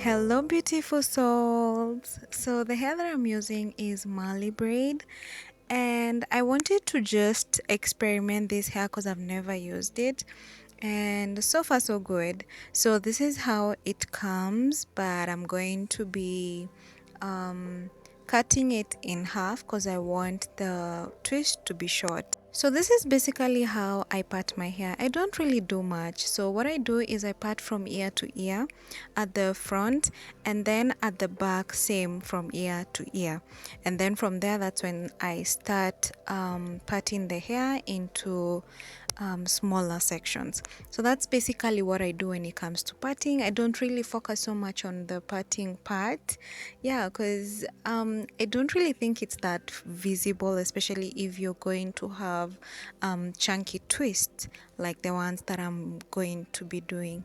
Hello, beautiful souls. So, the hair that I'm using is Marley braid, and I wanted to just experiment this hair because I've never used it, and so far, so good. So, this is how it comes, but I'm going to be um, cutting it in half because I want the twist to be short. So this is basically how I part my hair. I don't really do much. So what I do is I part from ear to ear at the front, and then at the back same from ear to ear, and then from there that's when I start parting the hair into smaller sections. So that's basically what I do when it comes to parting. I don't really focus so much on the parting part, yeah, because I don't really think it's that visible, especially if you're going to have chunky twists like the ones that I'm going to be doing.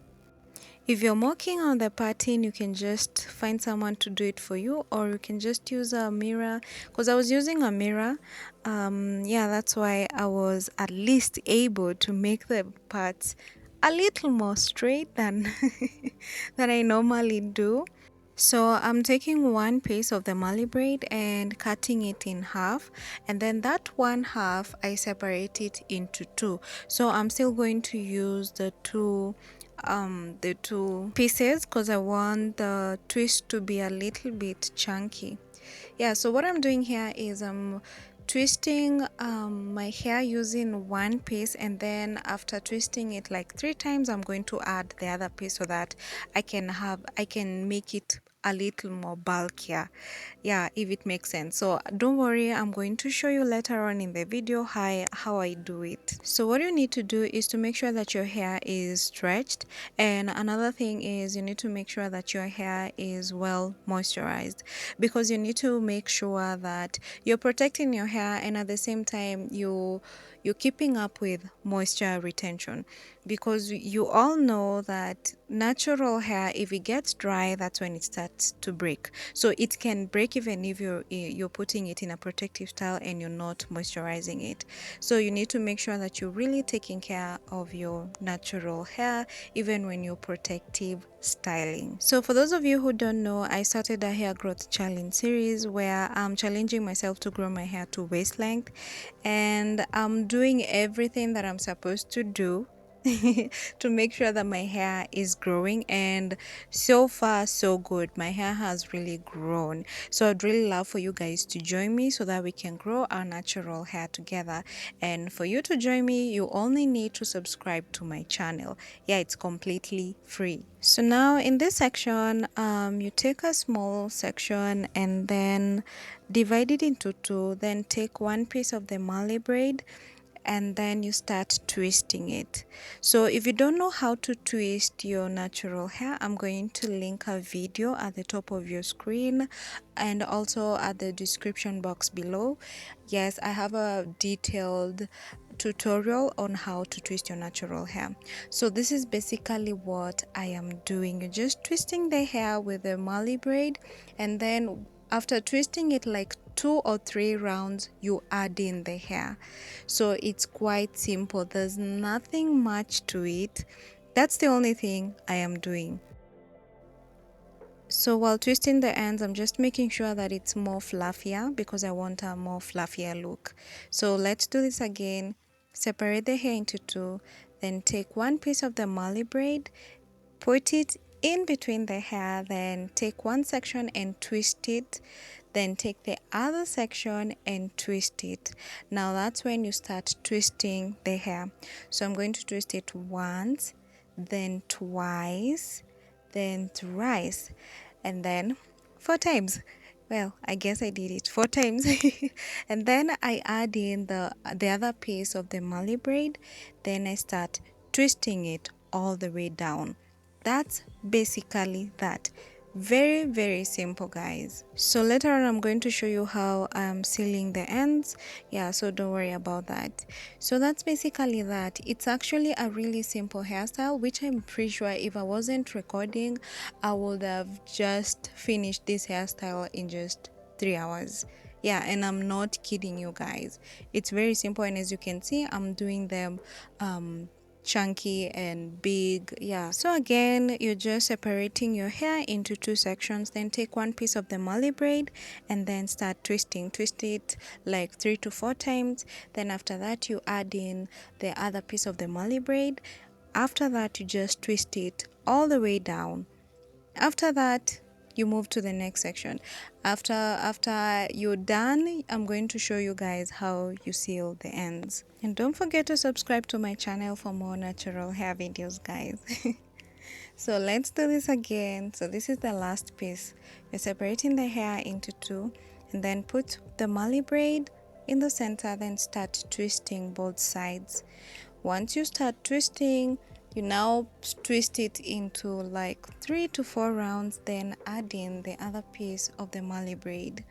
If you're more keen on the parting, you can just find someone to do it for you, or you can just use a mirror. Because I was using a mirror, yeah, that's why I was at least able to make the parts a little more straight than than I normally do. So I'm taking one piece of the Mali braid and cutting it in half, and then that one half I separate it into two. So I'm still going to use the two pieces because I want the twist to be a little bit chunky. Yeah, so what I'm doing here is I'm twisting my hair using one piece, and then after twisting it like 3 times I'm going to add the other piece so that I can make it a little more bulkier, yeah, if it makes sense. So don't worry, I'm going to show you later on in the video how I do it. So what you need to do is to make sure that your hair is stretched, and another thing is you need to make sure that your hair is well moisturized, because you need to make sure that you're protecting your hair and at the same time you're keeping up with moisture retention, because you all know that natural hair, if it gets dry, that's when it starts to break. So it can break even if you're putting it in a protective style and you're not moisturizing it. So you need to make sure that you're really taking care of your natural hair even when you're protective styling. So for those of you who don't know, I started a hair growth challenge series where I'm challenging myself to grow my hair to waist length, and I'm doing everything that I'm supposed to do to make sure that my hair is growing, and so far so good. My hair has really grown, so I'd really love for you guys to join me so that we can grow our natural hair together. And for you to join me, you only need to subscribe to my channel. Yeah, it's completely free. So now in this section, you take a small section and then divide it into two, then take one piece of the Marley braid and then you start twisting it. So if you don't know how to twist your natural hair, I'm going to link a video at the top of your screen and also at the description box below. Yes, I have a detailed tutorial on how to twist your natural hair. So this is basically what I am doing. You're just twisting the hair with a Marley braid, and then after twisting it like 2 or 3 rounds, you add in the hair. So it's quite simple, there's nothing much to it. That's the only thing I am doing. So while twisting the ends, I'm just making sure that it's more fluffier because I want a more fluffier look. So let's do this again. Separate the hair into two, then take one piece of the Marley braid, put it in between the hair, then take one section and twist it, then take the other section and twist it. Now that's when you start twisting the hair. So I'm going to twist it once, then twice, then thrice, and then 4 times. Well, I guess I did it 4 times. And then I add in the other piece of the Marley braid, then I start twisting it all the way down. That's basically that. Very, very simple, guys. So later on I'm going to show you how I'm sealing the ends. Yeah, so don't worry about that. So that's basically that. It's actually a really simple hairstyle, which I'm pretty sure if I wasn't recording, I would have just finished this hairstyle in just 3 hours. Yeah, and I'm not kidding you guys. It's very simple, and as you can see, I'm doing them chunky and big. Yeah, so again, you're just separating your hair into two sections. Then take one piece of the Marley braid and then start twist it like 3 to 4 times. Then after that, you add in the other piece of the Marley braid. After that, you just twist it all the way down. After that, you move to the next section. After you're done, I'm going to show you guys how you seal the ends. And don't forget to subscribe to my channel for more natural hair videos, guys. So let's do this again. So this is the last piece. You're separating the hair into two, and then put the Marley braid in the center, then start twisting both sides. Once you start twisting, you now twist it into like 3 to 4 rounds, then add in the other piece of the Marley braid.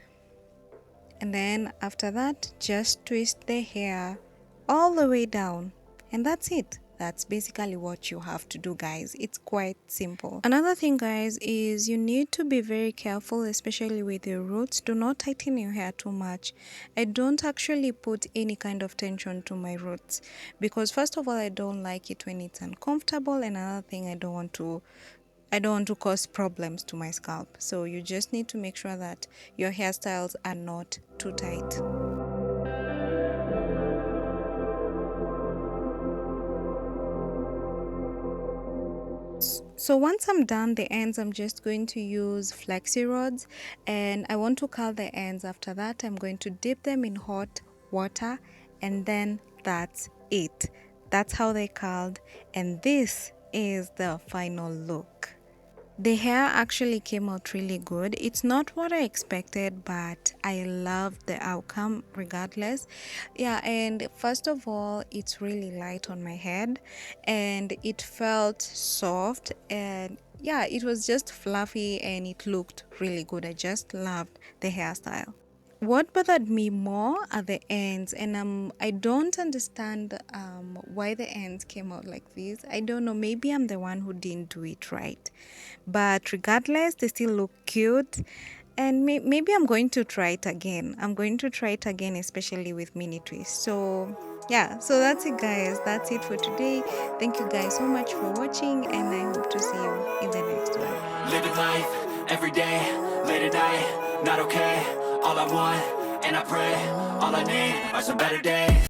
And then after that, just twist the hair all the way down. And that's it. That's basically what you have to do, guys. It's quite simple. Another thing, guys, is you need to be very careful, especially with your roots. Do not tighten your hair too much. I don't actually put any kind of tension to my roots because first of all, I don't like it when it's uncomfortable, and another thing, I don't want to cause problems to my scalp. So you just need to make sure that your hairstyles are not too tight. So once I'm done the ends, I'm just going to use flexi rods, and I want to curl the ends. After that, I'm going to dip them in hot water, and then that's it. That's how they curled, and this is the final look. The hair actually came out really good. It's not what I expected, but I love the outcome regardless. Yeah, and first of all, it's really light on my head and it felt soft, and yeah, it was just fluffy and it looked really good. I just loved the hairstyle. What bothered me more are the ends, and I don't understand why the ends came out like this. I don't know, maybe I'm the one who didn't do it right, but regardless, they still look cute, and maybe I'm going to try it again. I'm going to try it again, especially with mini twists. So yeah, so that's it, guys. That's it for today. Thank you guys so much for watching, and I hope to see you in the next one. Living life, every day, late at night, not okay. All I want, and I pray, all I need are some better days.